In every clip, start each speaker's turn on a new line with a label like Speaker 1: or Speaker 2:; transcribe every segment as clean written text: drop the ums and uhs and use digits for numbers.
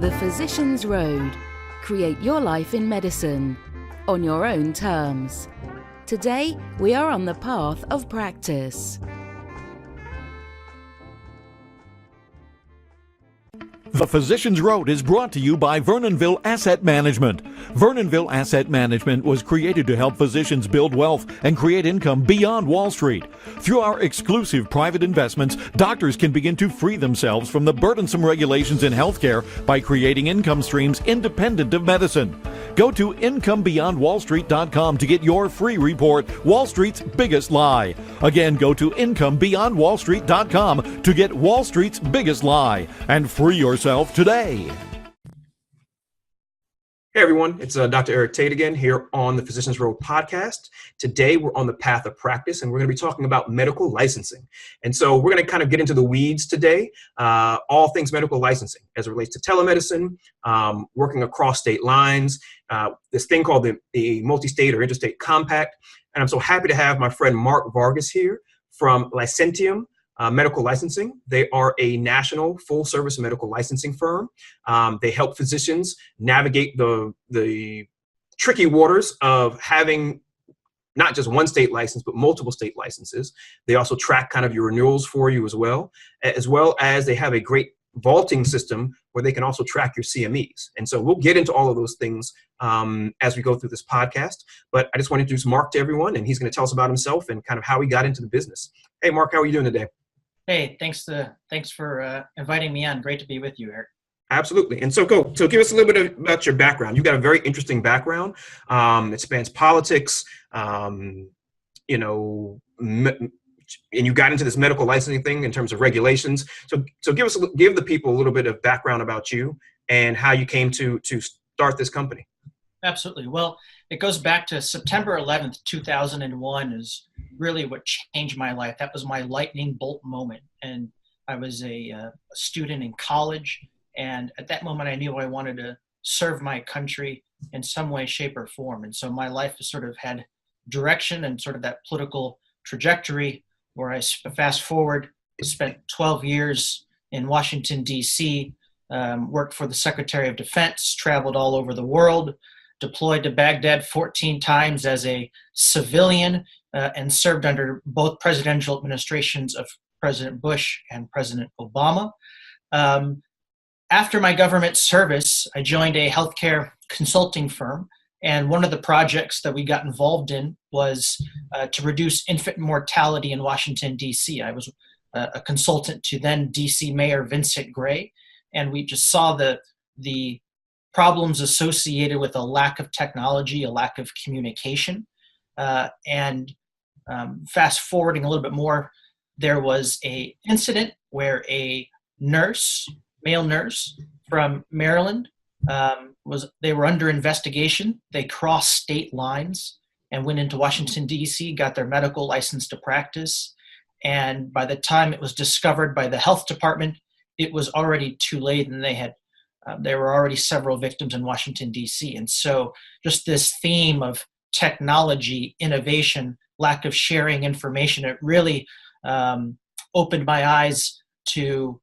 Speaker 1: The Physician's Road. Create your life in medicine on your own terms. Today, we are on the path of practice.
Speaker 2: The Physician's Road is brought to you by Vernonville Asset Management. Vernonville Asset Management was created to help physicians build wealth and create income beyond Wall Street. Through our exclusive private investments, doctors can begin to free themselves from the burdensome regulations in healthcare by creating income streams independent of medicine. Go to incomebeyondwallstreet.com to get your free report, Wall Street's Biggest Lie. Again, go to incomebeyondwallstreet.com to get Wall Street's Biggest Lie and free yourself today.
Speaker 3: Hey everyone, it's Dr. Eric Tait again here on the Physician's Road podcast. Today we're on the path of practice and we're going to be talking about medical licensing. And so we're going to kind of get into the weeds today, all things medical licensing as it relates to telemedicine, working across state lines, this thing called the multi-state or interstate compact. And I'm so happy to have my friend Mark Vargas here from Licentiam Medical Licensing. They are a national full-service medical licensing firm. They help physicians navigate the tricky waters of having not just one state license, but multiple state licenses. They also track kind of your renewals for you as well as they have a great vaulting system where they can also track your CMEs. And so we'll get into all of those things as we go through this podcast. But I just want to introduce Mark to everyone, and he's going to tell us about himself and kind of how he got into the business. Hey, Mark, how are you doing today?
Speaker 4: Hey, thanks for inviting me on. Great to be with you, Eric.
Speaker 3: Absolutely. And so give us a little bit about your background. You've got a very interesting background. It spans politics, and you got into this medical licensing thing in terms of regulations. So give the people a little bit of background about you and how you came to start this company.
Speaker 4: Absolutely. Well, it goes back to September 11th, 2001 is really what changed my life. That was my lightning bolt moment. And I was a student in college. And at that moment, I knew I wanted to serve my country in some way, shape, or form. And so my life has sort of had direction and sort of that political trajectory where I fast forward, spent 12 years in Washington, D.C., worked for the Secretary of Defense, traveled all over the world, deployed to Baghdad 14 times as a civilian, and served under both presidential administrations of President Bush and President Obama. After my government service, I joined a healthcare consulting firm, and one of the projects that we got involved in was to reduce infant mortality in Washington, D.C. I was a consultant to then D.C. Mayor Vincent Gray, and we just saw the problems associated with a lack of technology, a lack of communication. Fast forwarding a little bit more, there was an incident where a male nurse from Maryland, they were under investigation. They crossed state lines and went into Washington, D.C., got their medical license to practice. And by the time it was discovered by the health department, it was already too late, and there were already several victims in Washington, D.C. And so just this theme of technology, innovation, lack of sharing information, it really opened my eyes to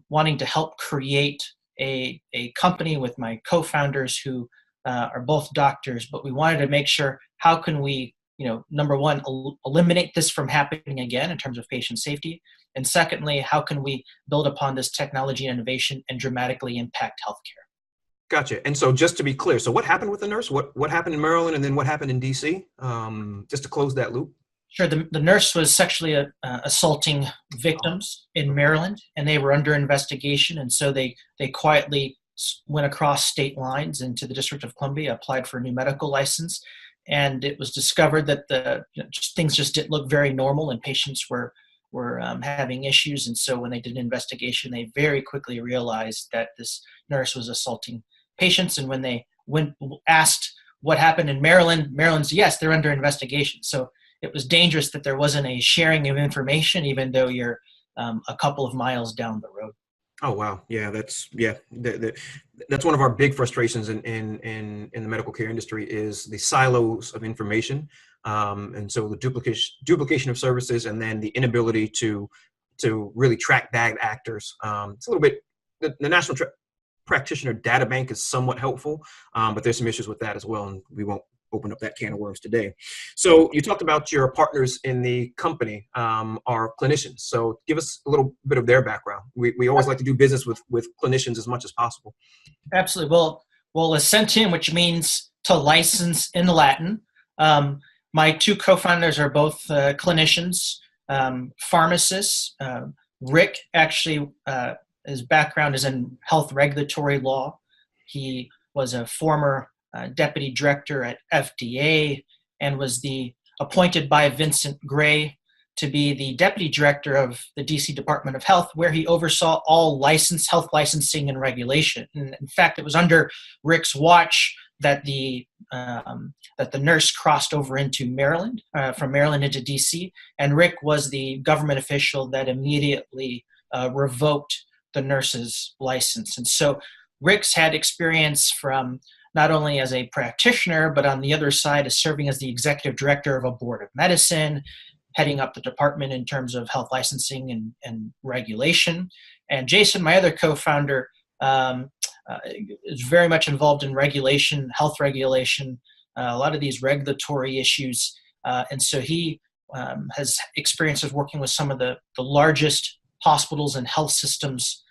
Speaker 4: wanting to help create a company with my co-founders who are both doctors, but we wanted to make sure how can we, number one, eliminate this from happening again in terms of patient safety. And secondly, how can we build upon this technology and innovation and dramatically impact healthcare?
Speaker 3: Gotcha. And so just to be clear, so what happened with the nurse? What happened in Maryland and then what happened in D.C.? Just to close that loop.
Speaker 4: Sure. The nurse was sexually assaulting victims in Maryland, and they were under investigation. And so they quietly went across state lines into the District of Columbia, applied for a new medical license. And it was discovered that things just didn't look very normal, and patients were having issues. And so when they did an investigation, they very quickly realized that this nurse was assaulting patients. And when they asked what happened in Maryland, Maryland's, yes, they're under investigation. So it was dangerous that there wasn't a sharing of information, even though you're a couple of miles down the road.
Speaker 3: Oh, wow. Yeah, that's one of our big frustrations in the medical care industry is the silos of information. And so the duplication of services, and then the inability to really track bad actors. It's a little bit, the national practitioner data bank is somewhat helpful, but there's some issues with that as well, and we won't open up that can of worms today. So you talked about your partners in the company are clinicians. So give us a little bit of their background. We always like to do business with clinicians as much as possible.
Speaker 4: Absolutely. Well, Licentiam, which means to license in Latin. My two co-founders are both clinicians, pharmacists. Rick actually, his background is in health regulatory law. He was a former deputy director at FDA and was appointed by Vincent Gray to be the deputy director of the DC Department of Health, where he oversaw all health licensing and regulation. And in fact, it was under Rick's watch that the nurse crossed over into Maryland, from Maryland into DC, and Rick was the government official that immediately revoked the nurse's license. And so Rick's had experience from not only as a practitioner, but on the other side as serving as the executive director of a board of medicine, heading up the department in terms of health licensing and regulation. And Jason, my other co-founder, is very much involved in regulation, health regulation, a lot of these regulatory issues. And so he has experience of working with some of the largest hospitals and health systems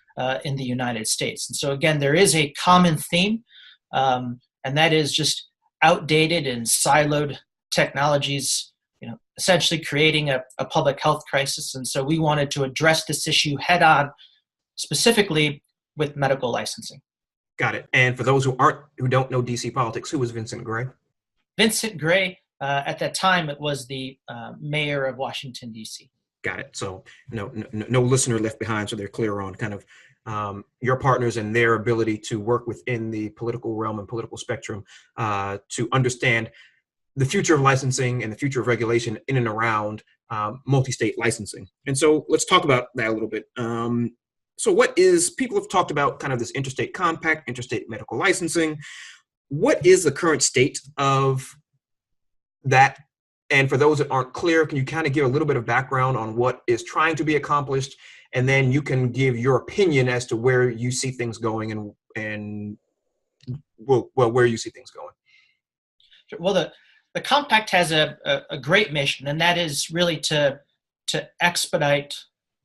Speaker 4: in the United States. And so again, there is a common theme, and that is just outdated and siloed technologies, essentially creating a public health crisis. And so we wanted to address this issue head on, specifically with medical licensing.
Speaker 3: Got it. And for those who don't know DC politics, who was Vincent Gray? Vincent
Speaker 4: Gray, at that time, it was the mayor of Washington, D.C.
Speaker 3: Got it. So no listener left behind, so they're clear on kind of your partners and their ability to work within the political realm and political spectrum to understand the future of licensing and the future of regulation in and around multi-state licensing. And so let's talk about that a little bit. So people have talked about kind of this interstate compact, interstate medical licensing. What is the current state of that? And for those that aren't clear, can you kind of give a little bit of background on what is trying to be accomplished? And then you can give your opinion as to where you see things going and where you see things going.
Speaker 4: Well, the compact has a great mission, and that is really to expedite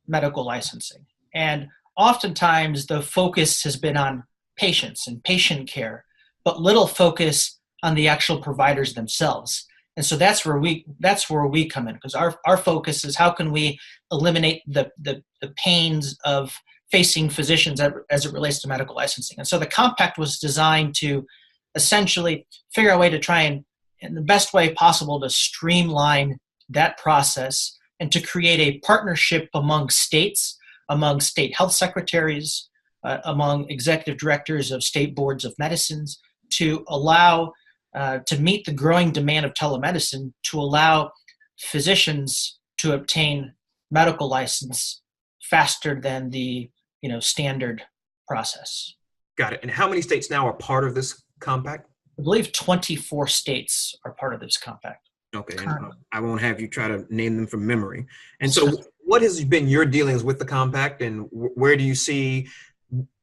Speaker 4: medical licensing. And oftentimes the focus has been on patients and patient care, but little focus on the actual providers themselves. And so that's where we come in, because our focus is how can we eliminate the pains of facing physicians as it relates to medical licensing. And so the compact was designed to essentially figure out a way to try and, in the best way possible, to streamline that process and to create a partnership among states, among state health secretaries, among executive directors of state boards of medicines, to allow to meet the growing demand of telemedicine, to allow physicians to obtain medical license faster than the standard process.
Speaker 3: Got it. And how many states now are part of this compact?
Speaker 4: I believe 24 states are part of this compact.
Speaker 3: Okay, and I won't have you try to name them from memory. And so what has been your dealings with the compact, and where do you see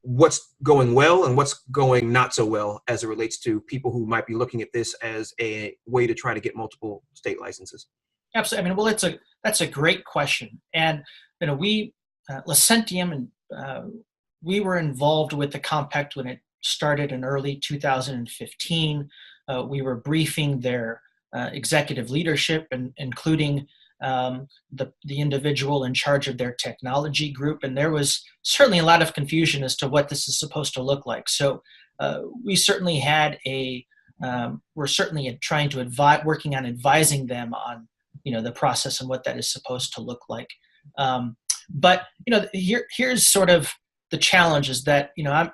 Speaker 3: what's going well and what's going not so well as it relates to people who might be looking at this as a way to try to get multiple state licenses?
Speaker 4: Absolutely. I mean, well, that's a great question. And we, Licentiam, and we were involved with the compact when it started in early 2015. We were briefing their executive leadership, and including the individual in charge of their technology group. And there was certainly a lot of confusion as to what this is supposed to look like. So we certainly had we're certainly trying to working on advising them on, the process and what that is supposed to look like. But here's sort of the challenge is that,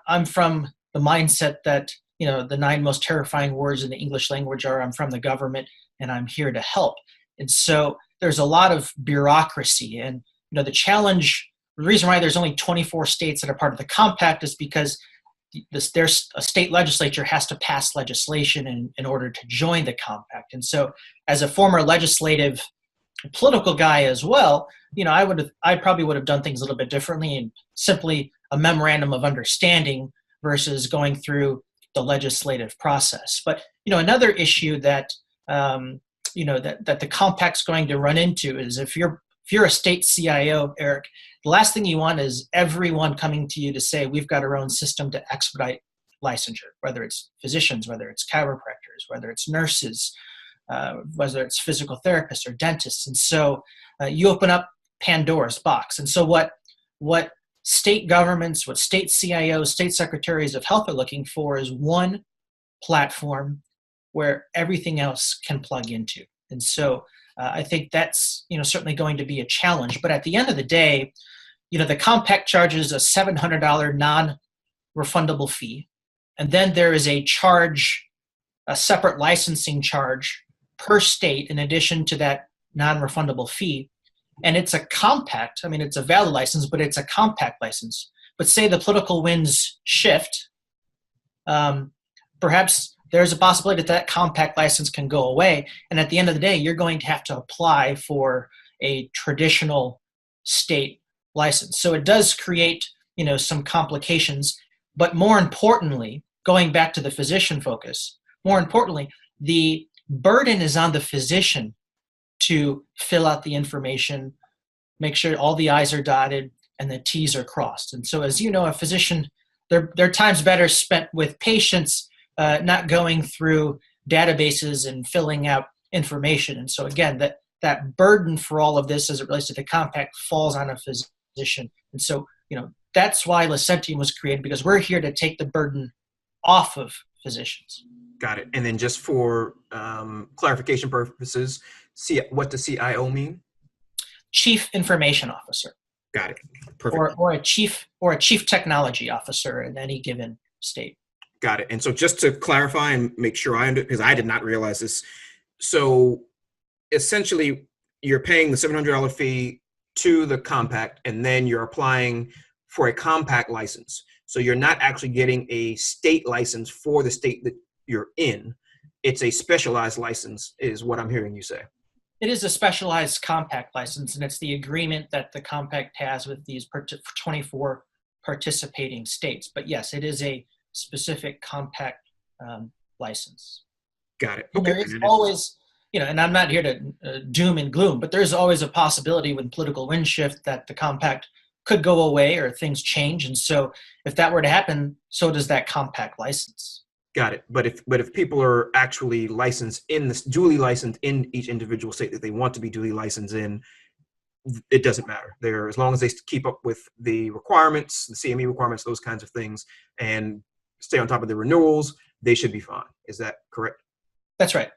Speaker 4: I'm from the mindset that, the 9 most terrifying words in the English language are, I'm from the government and I'm here to help. And so there's a lot of bureaucracy, and the challenge, the reason why there's only 24 states that are part of the compact is because there's a state legislature has to pass legislation in order to join the compact. And so as a former legislative political guy as well, I probably would have done things a little bit differently, and simply a memorandum of understanding versus going through the legislative process. But another issue that that the compact's going to run into is if you're a state CIO, Eric, the last thing you want is everyone coming to you to say, we've got our own system to expedite licensure, whether it's physicians, whether it's chiropractors, whether it's nurses, whether it's physical therapists or dentists. And so you open up Pandora's box. And so what state governments, what state CIOs, state secretaries of health are looking for is one platform where everything else can plug into. And so I think that's certainly going to be a challenge. But at the end of the day, the compact charges a $700 non-refundable fee. And then there is a separate licensing charge per state in addition to that non-refundable fee. And it's a compact. I mean, it's a valid license, but it's a compact license. But say the political winds shift, perhaps there's a possibility that compact license can go away. And at the end of the day, you're going to have to apply for a traditional state license. So it does create, some complications. But more importantly, going back to the physician focus, more importantly, the burden is on the physician to fill out the information, make sure all the I's are dotted and the T's are crossed. And so as you know, a physician, their time's better spent with patients, not going through databases and filling out information. And so again, that burden for all of this as it relates to the compact falls on a physician. And so, that's why Licentiam was created, because we're here to take the burden off of physicians.
Speaker 3: Got it. And then just for clarification purposes, what does CIO mean?
Speaker 4: Chief Information Officer.
Speaker 3: Got it. Perfect.
Speaker 4: Or a chief technology officer in any given state.
Speaker 3: Got it. And so just to clarify and make sure because I did not realize this. So essentially you're paying the $700 fee to the compact, and then you're applying for a compact license. So you're not actually getting a state license for the state that you're in. It's a specialized license is what I'm hearing you say.
Speaker 4: It is a specialized compact license, and it's the agreement that the compact has with these 24 participating states. But yes, it is a specific compact license.
Speaker 3: Got it.
Speaker 4: Okay. There is always, and I'm not here to doom and gloom, but there's always a possibility when political wind shift that the compact could go away or things change. And so if that were to happen, so does that compact license.
Speaker 3: Got it. But if people are actually duly licensed in each individual state that they want to be duly licensed in, it doesn't matter. As long as they keep up with the requirements, the CME requirements, those kinds of things, and stay on top of the renewals, they should be fine. Is that correct?
Speaker 4: That's right.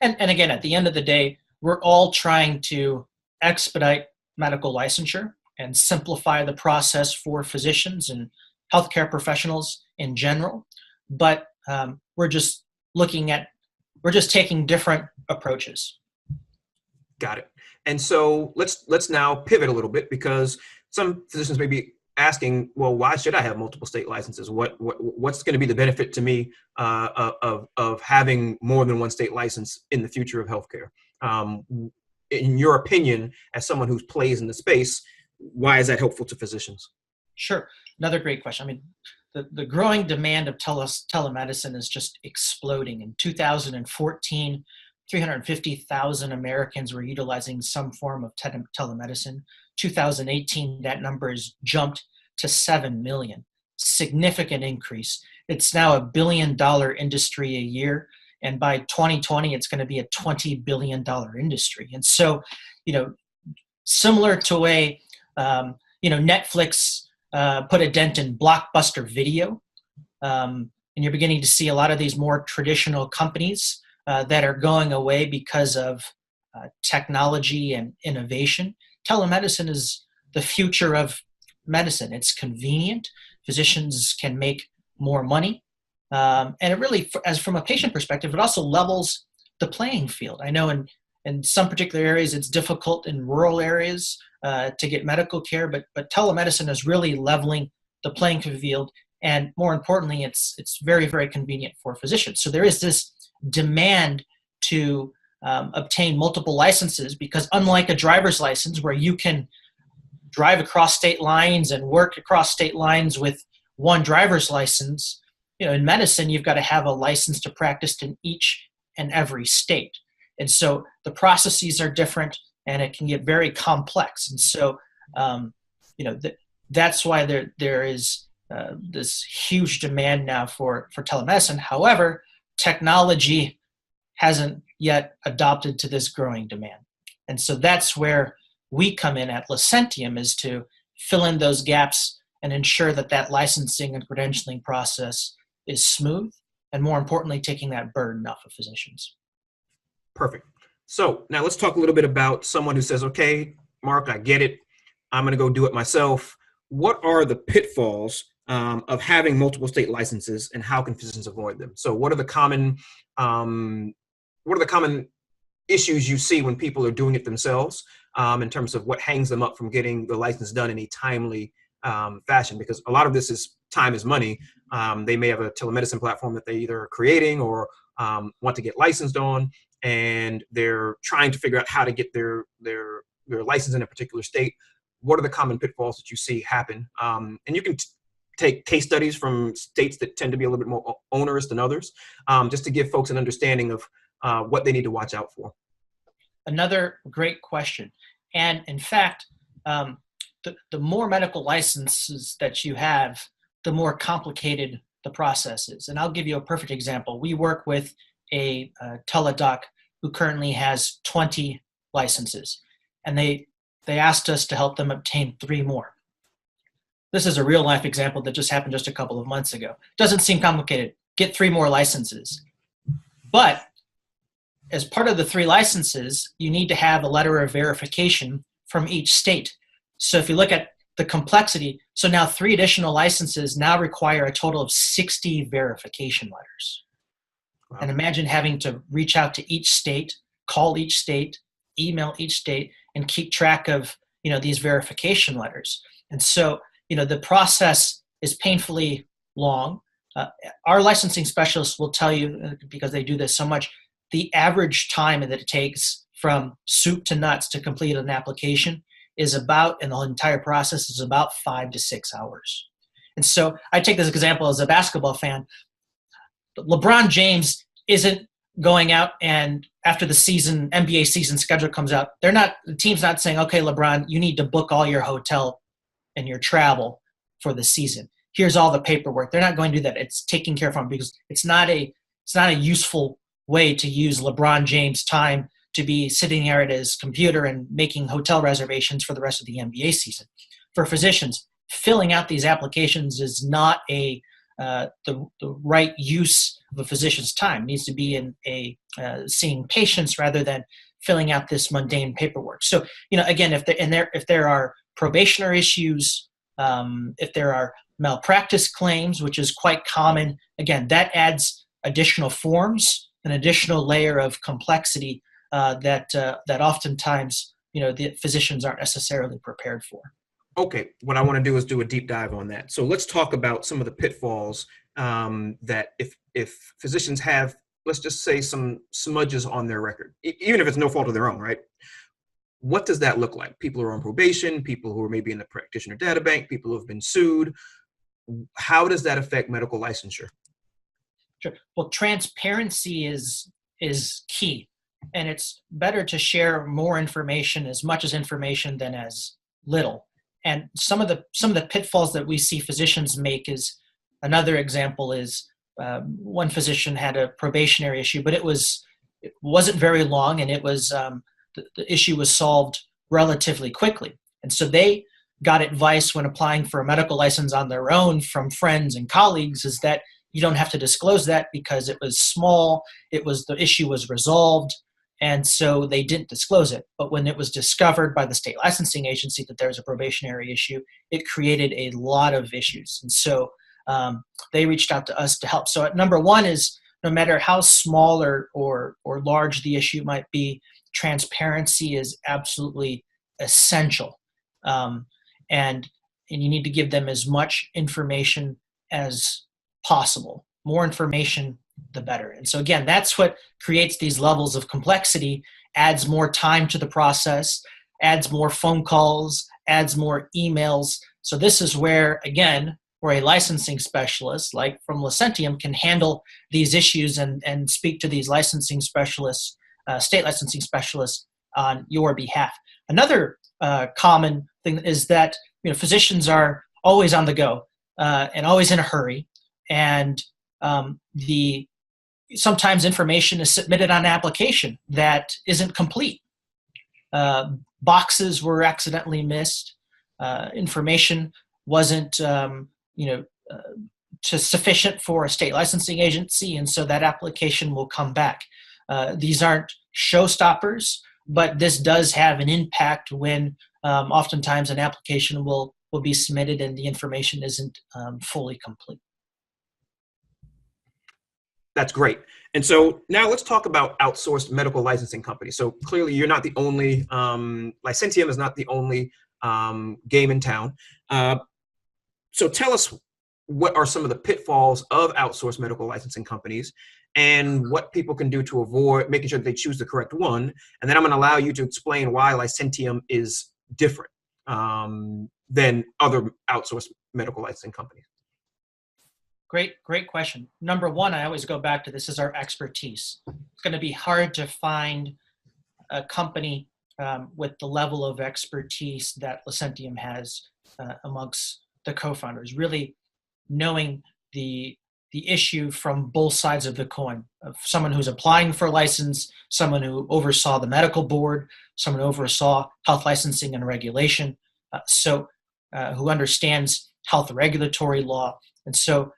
Speaker 4: And again, at the end of the day, we're all trying to expedite medical licensure and simplify the process for physicians and healthcare professionals in general. But we're just taking different approaches.
Speaker 3: Got it. And so let's now pivot a little bit, because some physicians may be asking, well, why should I have multiple state licenses? What's going to be the benefit to me of having more than one state license in the future of healthcare? In your opinion, as someone who plays in the space, why is that helpful to physicians?
Speaker 4: Sure. Another great question. I mean, the growing demand of telemedicine is just exploding. In 2014, 350,000 Americans were utilizing some form of telemedicine. 2018, that number has jumped to 7 million. Significant increase. It's now $1 billion industry a year. And by 2020, it's going to be a $20 billion industry. And so, similar to way, Netflix put a dent in blockbuster video. And you're beginning to see a lot of these more traditional companies that are going away because of technology and innovation. Telemedicine is the future of medicine. It's convenient. Physicians can make more money. And it really, as from a patient perspective, it also levels the playing field. I know in some particular areas, it's difficult in rural areas to get medical care, but telemedicine is really leveling the playing field. And more importantly, it's very, very convenient for physicians. So there is this demand to obtain multiple licenses, because unlike a driver's license where you can drive across state lines and work across state lines with one driver's license, in medicine, you've got to have a license to practice in each and every state. And so the processes are different and it can get very complex. And so, that's why there is this huge demand now for telemedicine. However, technology hasn't yet adopted to this growing demand. And so that's where we come in at Licentiam, is to fill in those gaps and ensure that licensing and credentialing process is smooth, and more importantly, taking that burden off of physicians.
Speaker 3: Perfect. So now let's talk a little bit about someone who says, okay, Mark, I get it. I'm going to go do it myself. What are the pitfalls of having multiple state licenses, and how can physicians avoid them? So what are the common issues you see when people are doing it themselves, in terms of what hangs them up from getting the license done in a timely fashion? Because a lot of this is time is money. They may have a telemedicine platform that they either are creating or want to get licensed on, and they're trying to figure out how to get their license in a particular state. What are the common pitfalls that you see happen? And you can take case studies from states that tend to be a little bit more onerous than others, just to give folks an understanding of what they need to watch out for.
Speaker 4: Another great question. And in fact, the more medical licenses that you have, the more complicated the process is. And I'll give you a perfect example. We work with a teledoc who currently has 20 licenses, and they asked us to help them obtain 3 more. This is a real life example that just happened just a couple of months ago. Doesn't seem complicated. Get 3 more licenses. But as part of the 3 licenses, you need to have a letter of verification from each state. So if you look at the complexity, so now 3 additional licenses now require a total of 60 verification letters. Wow. And imagine having to reach out to each state, call each state, email each state, and keep track of these verification letters. And so the process is painfully long. Our licensing specialists will tell you, because they do this so much, the average time that it takes from soup to nuts to complete an application is about, in the entire process, is about 5 to 6 hours. And so I take this example as a basketball fan. LeBron James isn't going out and after the season, NBA season schedule comes out, the team's not saying, okay, LeBron, you need to book all your hotel and your travel for the season. Here's all the paperwork. They're not going to do that. It's taken care of them, because it's not a useful way to use LeBron James' time to be sitting there at his computer and making hotel reservations for the rest of the NBA season. For physicians, filling out these applications is not the right use of a physician's time. It needs to be in seeing patients rather than filling out this mundane paperwork. So, again, if there are probationary issues, if there are malpractice claims, which is quite common, again, that adds additional forms, an additional layer of complexity that oftentimes the physicians aren't necessarily prepared for.
Speaker 3: Okay, what I want to do is do a deep dive on that. So let's talk about some of the pitfalls that if physicians have, let's just say, some smudges on their record, even if it's no fault of their own, right? What does that look like? People who are on probation, people who are maybe in the practitioner data bank, people who have been sued. How does that affect medical licensure?
Speaker 4: Sure. Well, transparency is key, and it's better to share more information, as much as information than as little. And some of the pitfalls that we see physicians make is, another example is one physician had a probationary issue, but it wasn't very long, and it was the issue was solved relatively quickly. And so they got advice when applying for a medical license on their own from friends and colleagues, is that you don't have to disclose that because it was small, the issue was resolved, and so they didn't disclose it. But when it was discovered by the state licensing agency that there's a probationary issue, it created a lot of issues. And so they reached out to us to help. So number one is, no matter how small or large the issue might be, transparency is absolutely essential. And you need to give them as much information as possible. More information, the better. And so again, that's what creates these levels of complexity, adds more time to the process, adds more phone calls, adds more emails. So this is where, again, where a licensing specialist, like from Licentiam, can handle these issues and speak to these licensing specialists, state licensing specialists on your behalf. Another common thing is that physicians are always on the go and always in a hurry, and sometimes information is submitted on an application that isn't complete. Boxes were accidentally missed. Information wasn't sufficient for a state licensing agency, and so that application will come back. These aren't showstoppers, but this does have an impact when oftentimes an application will be submitted and the information isn't fully complete.
Speaker 3: That's great. And so now let's talk about outsourced medical licensing companies. So clearly you're not the only, Licentiam is not the only game in town. So tell us, what are some of the pitfalls of outsourced medical licensing companies and what people can do to avoid making sure that they choose the correct one? And then I'm going to allow you to explain why Licentiam is different than other outsourced medical licensing companies.
Speaker 4: Great question. Number one, I always go back to this is our expertise. It's going to be hard to find a company with the level of expertise that Licentiam has amongst the co-founders, really knowing the issue from both sides of the coin, of someone who's applying for a license, someone who oversaw the medical board, someone who oversaw health licensing and regulation, who understands health regulatory law. And so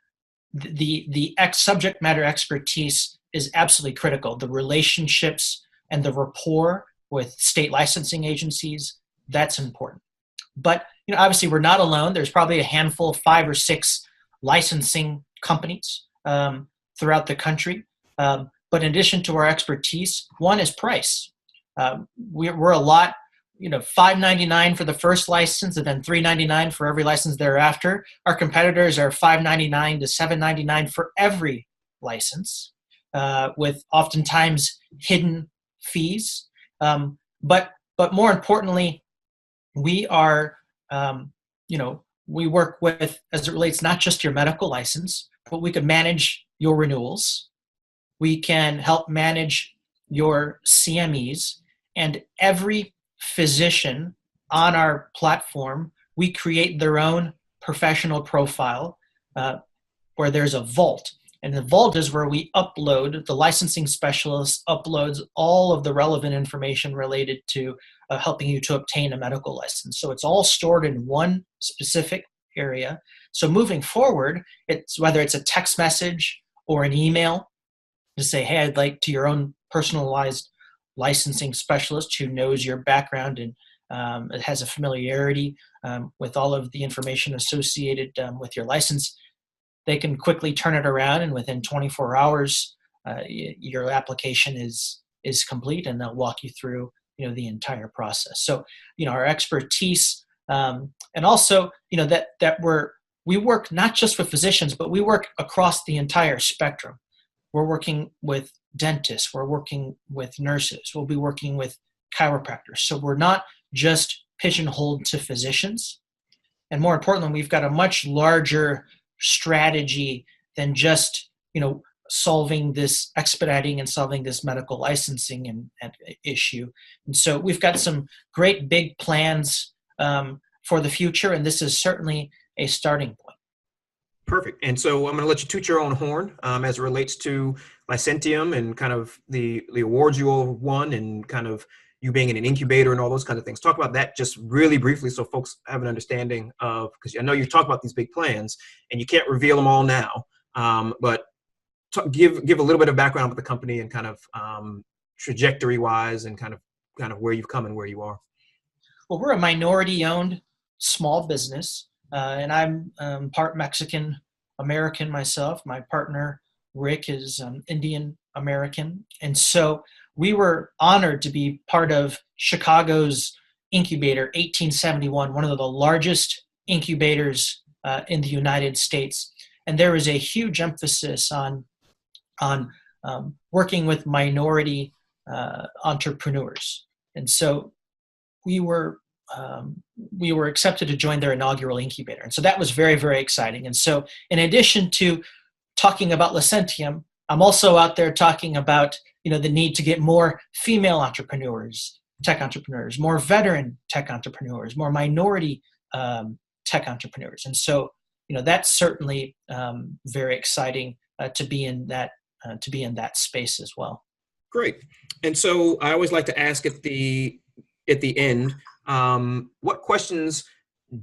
Speaker 4: the subject matter expertise is absolutely critical. The relationships and the rapport with state licensing agencies, that's important. But obviously we're not alone. There's probably a handful, 5 or 6 licensing companies throughout the country. But in addition to our expertise, one is price. We're a lot, $5.99 for the first license and then $3.99 for every license thereafter. Our competitors are $5.99 to $7.99 for every license, with oftentimes hidden fees. But more importantly, we are, we work with, as it relates not just your medical license, but we can manage your renewals. We can help manage your CMEs, and every physician on our platform, we create their own professional profile where there's a vault. And the vault is where we upload, the licensing specialist uploads all of the relevant information related to helping you to obtain a medical license. So it's all stored in one specific area. So moving forward, it's whether it's a text message or an email to say, hey, I'd like to your own personalized licensing specialist who knows your background and it has a familiarity with all of the information associated with your license. They can quickly turn it around, and within 24 hours, your application is complete, and they'll walk you through, the entire process. So, our expertise, and also, we work not just with physicians, but we work across the entire spectrum. We're working with dentists, we're working with nurses, we'll be working with chiropractors. So we're not just pigeonholed to physicians. And more importantly, we've got a much larger strategy than just, solving this, expediting and solving this medical licensing and issue. And so we've got some great big plans for the future, and this is certainly a starting point.
Speaker 3: Perfect. And so I'm going to let you toot your own horn as it relates to Licentiam and kind of the awards you all won and kind of you being in an incubator and all those kinds of things. Talk about that just really briefly so folks have an understanding of, because I know you talk about these big plans and you can't reveal them all now, but give a little bit of background with the company and kind of trajectory wise and kind of where you've come and where you are.
Speaker 4: Well, we're a minority-owned small business, and I'm part Mexican American myself. My partner Rick is Indian American, and so we were honored to be part of Chicago's incubator 1871, one of the largest incubators in the United States. And there is a huge emphasis on working with minority entrepreneurs. And so we were we were accepted to join their inaugural incubator. And so that was very, very exciting. And so in addition to talking about Licentiam, I'm also out there talking about, the need to get more female entrepreneurs, tech entrepreneurs, more veteran tech entrepreneurs, more minority tech entrepreneurs. And so, that's certainly very exciting to be in that space as well.
Speaker 3: Great. And so I always like to ask at the end, what questions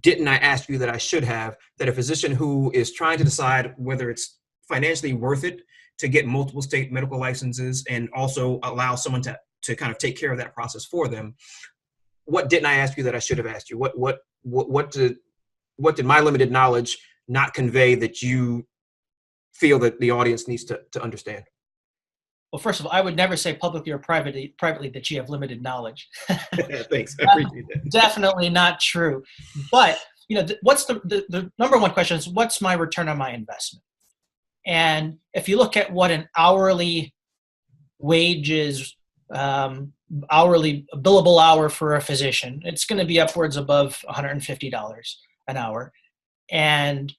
Speaker 3: didn't I ask you that I should have, that a physician who is trying to decide whether it's financially worth it to get multiple state medical licenses and also allow someone to kind of take care of that process for them, what didn't I ask you that I should have asked you? What did my limited knowledge not convey that you feel that the audience needs to understand?
Speaker 4: Well, first of all, I would never say publicly or privately that you have limited knowledge.
Speaker 3: Thanks. I appreciate that.
Speaker 4: Definitely not true. But, what's the number one question is, what's my return on my investment? And if you look at what an hourly wage is, hourly billable hour for a physician, it's going to be upwards above $150 an hour. And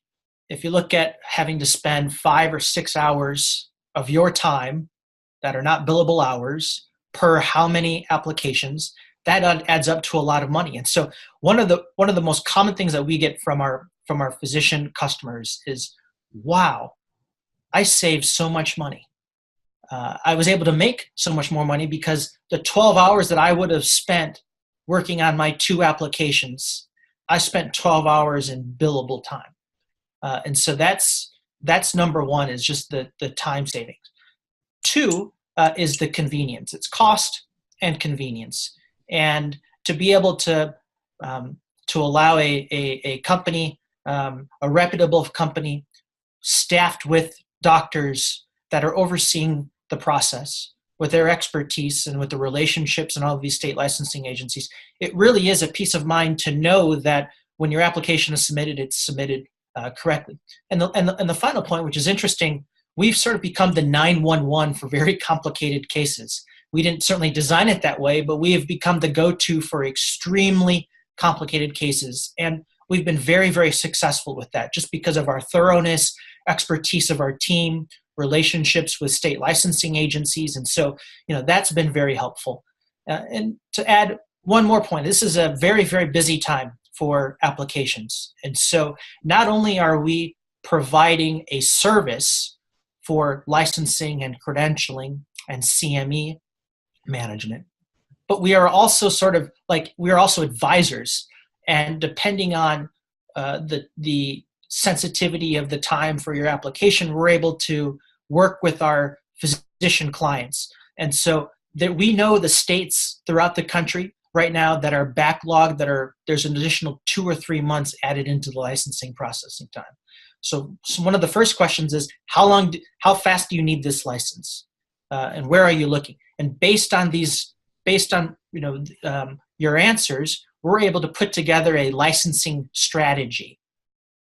Speaker 4: if you look at having to spend 5 or 6 hours of your time that are not billable hours per how many applications, that adds up to a lot of money. And so one of the most common things that we get from our physician customers is, wow, I saved so much money. I was able to make so much more money because the 12 hours that I would have spent working on my 2 applications, I spent 12 hours in billable time. And so that's number one, is just the time savings. 2 is the convenience. It's cost and convenience. And to be able to allow a company, a reputable company, staffed with doctors that are overseeing the process with their expertise and with the relationships and all of these state licensing agencies, it really is a peace of mind to know that when your application is submitted, it's submitted correctly. And the final point, which is interesting, we've sort of become the 911 for very complicated cases. We didn't certainly design it that way, but we have become the go-to for extremely complicated cases. And we've been very, very successful with that just because of our thoroughness, expertise of our team, relationships with state licensing agencies. And so, that's been very helpful. And to add one more point, this is a very, very busy time for applications. And so not only are we providing a service for licensing and credentialing and CME management, but we are also advisors. And depending on the sensitivity of the time for your application, we're able to work with our physician clients. And so that we know the states throughout the country right now that are backlogged, there's an additional 2 or 3 months added into the licensing processing time. So one of the first questions is, how fast do you need this license? And where are you looking? And based on your answers, we're able to put together a licensing strategy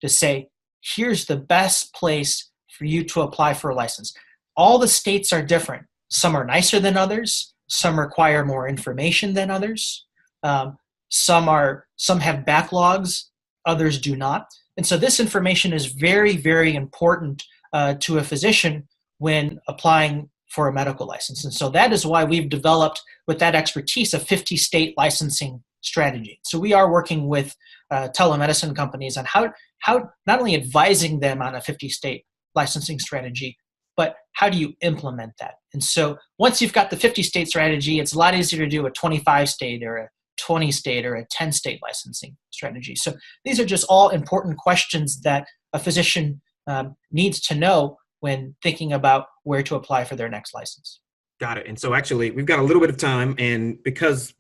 Speaker 4: to say, here's the best place for you to apply for a license. All the states are different. Some are nicer than others. Some require more information than others. Some have backlogs. Others do not. And so this information is very, very important to a physician when applying for a medical license. And so that is why we've developed, with that expertise, a 50-state licensing strategy. So we are working with telemedicine companies on how not only advising them on a 50-state licensing strategy, but how do you implement that? And so once you've got the 50-state strategy, it's a lot easier to do a 25-state or a 20-state or a 10-state licensing strategy. So these are just all important questions that a physician needs to know when thinking about where to apply for their next license.
Speaker 3: Got it. And so actually, we've got a little bit of time, and because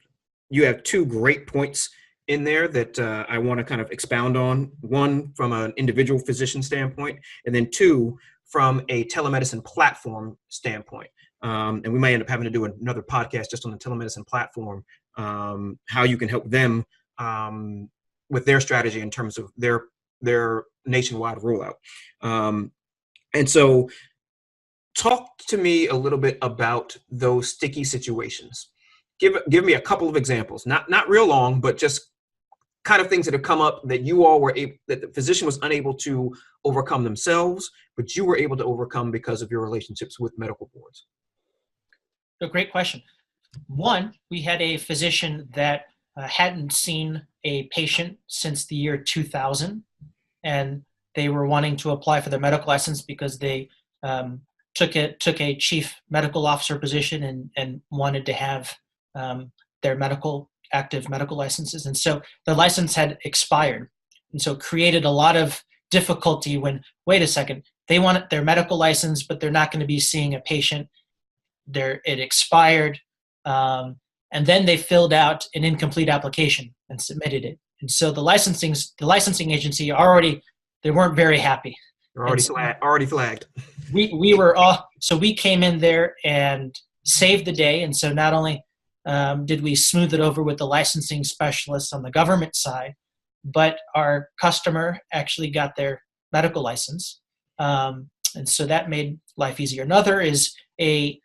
Speaker 3: you have 2 great points in there that I want to kind of expound on, one from an individual physician standpoint, and then 2 from a telemedicine platform standpoint. And we might end up having to do another podcast just on the telemedicine platform, how you can help them with their strategy in terms of their nationwide rollout. And so talk to me a little bit about those sticky situations. Give me a couple of examples, not real long, but just kind of things that have come up that you all were able, that the physician was unable to overcome themselves, but you were able to overcome because of your relationships with medical boards?
Speaker 4: A great question. One, we had a physician that hadn't seen a patient since the year 2000, and they were wanting to apply for their medical license because they took a chief medical officer position and wanted to have their active medical licenses. And so the license had expired. And so it created a lot of difficulty when, wait a second, they want their medical license, but they're not going to be seeing a patient. It expired. And then they filled out an incomplete application and submitted it. And so the licensing agency they weren't very happy.
Speaker 3: They're already flagged.
Speaker 4: So we came in there and saved the day. And so not only did we smooth it over with the licensing specialists on the government side, but our customer actually got their medical license. And so that made life easier. Another is a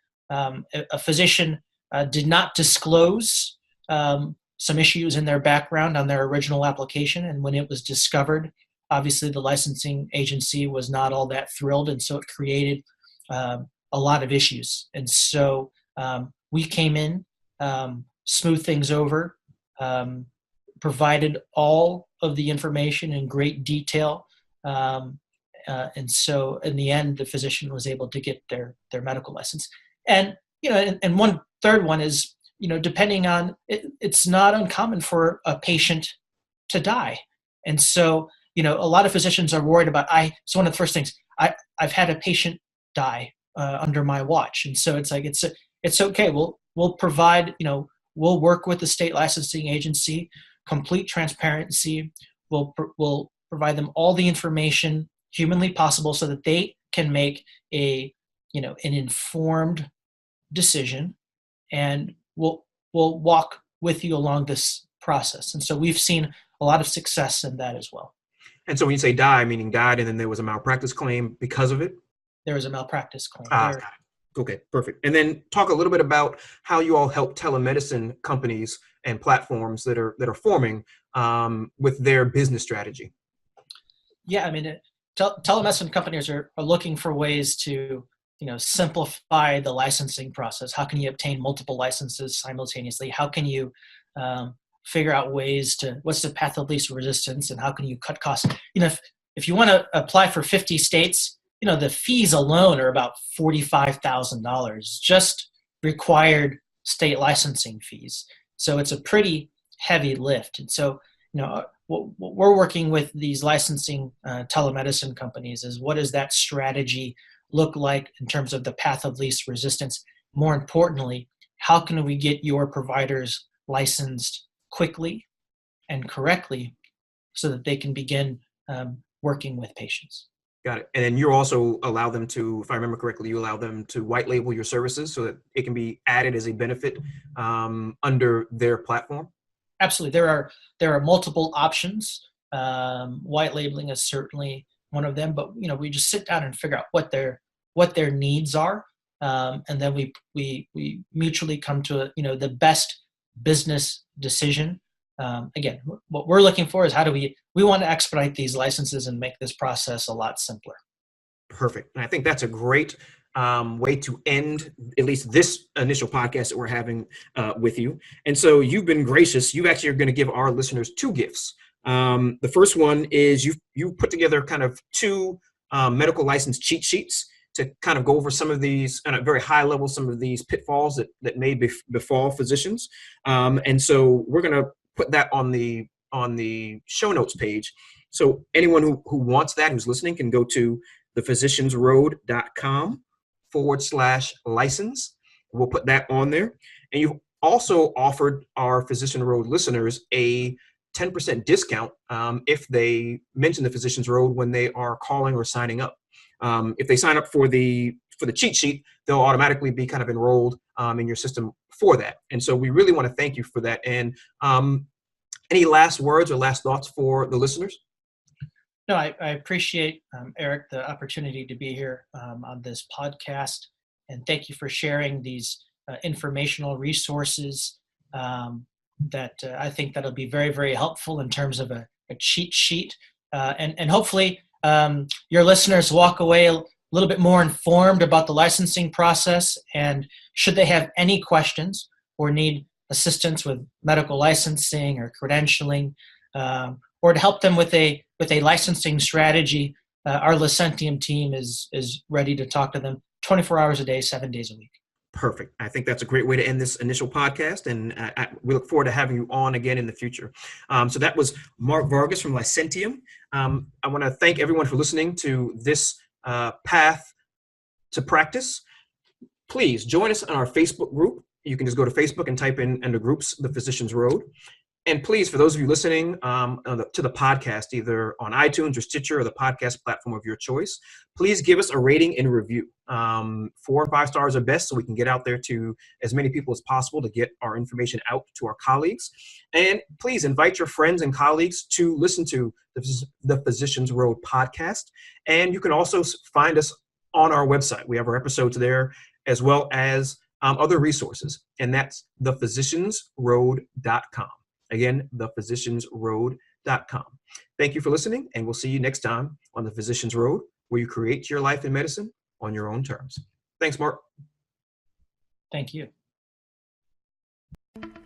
Speaker 4: physician did not disclose some issues in their background on their original application. And when it was discovered, obviously the licensing agency was not all that thrilled. And so it created a lot of issues. And so we came in, smoothed things over, provided all of the information in great detail. And so in the end, the physician was able to get their medical license. And, and one third one is, depending on, it's not uncommon for a patient to die. And so, a lot of physicians are worried about, so one of the first things, I've had a patient die under my watch. And so it's like, it's okay. We'll provide, we'll work with the state licensing agency, complete transparency. We'll provide them all the information humanly possible so that they can make an informed decision, and we'll walk with you along this process. And so we've seen a lot of success in that as well.
Speaker 3: And so when you say die, meaning died and then there was a malpractice claim because of it?
Speaker 4: There was a malpractice claim.
Speaker 3: Okay, perfect. And then talk a little bit about how you all help telemedicine companies and platforms that are forming with their business strategy.
Speaker 4: Yeah, I mean, telemedicine companies are looking for ways to simplify the licensing process. How can you obtain multiple licenses simultaneously? How can you figure out ways what's the path of least resistance, and how can you cut costs? If you want to apply for 50 states, the fees alone are about $45,000, just required state licensing fees. So it's a pretty heavy lift. And so, what we're working with these licensing telemedicine companies is, what does that strategy look like in terms of the path of least resistance? More importantly, how can we get your providers licensed quickly and correctly so that they can begin working with patients?
Speaker 3: Got it. And then you also allow them to, if I remember correctly, you allow them to white label your services so that it can be added as a benefit under their platform?
Speaker 4: Absolutely. There are multiple options. White labeling is certainly one of them, but we just sit down and figure out what their needs are, and then we mutually come to the best business decision. Again, what we're looking for is, how do we want to expedite these licenses and make this process a lot simpler.
Speaker 3: Perfect. And I think that's a great way to end at least this initial podcast that we're having with you. And so you've been gracious. You actually are going to give our listeners two gifts. The first one is you put together kind of two medical license cheat sheets to kind of go over some of these at a very high level, some of these pitfalls that may befall physicians. And so we're going to put that on the show notes page. So anyone who wants that, who's listening, can go to thephysiciansroad.com/license. We'll put that on there. And you also offered our Physician Road listeners a 10% discount if they mention the Physicians Road when they are calling or signing up. If they sign up for the cheat sheet, they'll automatically be kind of enrolled in your system for that. And so we really want to thank you for that. And any last words or last thoughts for the listeners?
Speaker 4: No, I appreciate, Eric, the opportunity to be here on this podcast. And thank you for sharing these informational resources that I think that'll be very, very helpful in terms of a cheat sheet. And hopefully your listeners walk away a little bit more informed about the licensing process. And should they have any questions or need assistance with medical licensing or credentialing, or to help them with a licensing strategy, our Licentiam team is ready to talk to them 24 hours a day, 7 days a week.
Speaker 3: Perfect. I think that's a great way to end this initial podcast, and we look forward to having you on again in the future. So that was Mark Vargas from Licentiam. I want to thank everyone for listening to this Path to Practice. Please join us on our Facebook group. You can just go to Facebook and type in under groups, The Physicians Road. And please, for those of you listening to the podcast, either on iTunes or Stitcher or the podcast platform of your choice, please give us a rating and review. 4 and 5 stars are best, so we can get out there to as many people as possible to get our information out to our colleagues. And please invite your friends and colleagues to listen to the Physicians Road podcast. And you can also find us on our website. We have our episodes there, as well as other resources, and that's thephysiciansroad.com. Again, thephysiciansroad.com. Thank you for listening, and we'll see you next time on The Physicians Road, where you create your life in medicine on your own terms. Thanks, Mark.
Speaker 4: Thank you.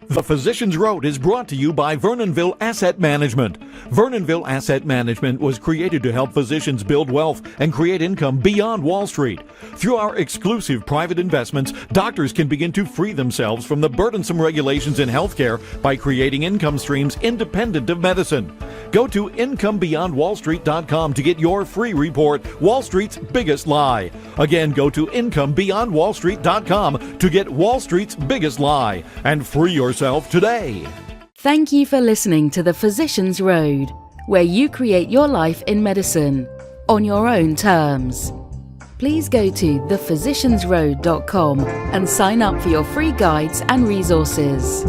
Speaker 2: The Physicians Road is brought to you by Vernonville Asset Management. Vernonville Asset Management was created to help physicians build wealth and create income beyond Wall Street. Through our exclusive private investments, doctors can begin to free themselves from the burdensome regulations in healthcare by creating income streams independent of medicine. Go to incomebeyondwallstreet.com to get your free report, Wall Street's Biggest Lie. Again, go to incomebeyondwallstreet.com to get Wall Street's Biggest Lie and free yourself today.
Speaker 1: Thank you for listening to The Physicians Road, where you create your life in medicine on your own terms. Please go to thephysiciansroad.com and sign up for your free guides and resources.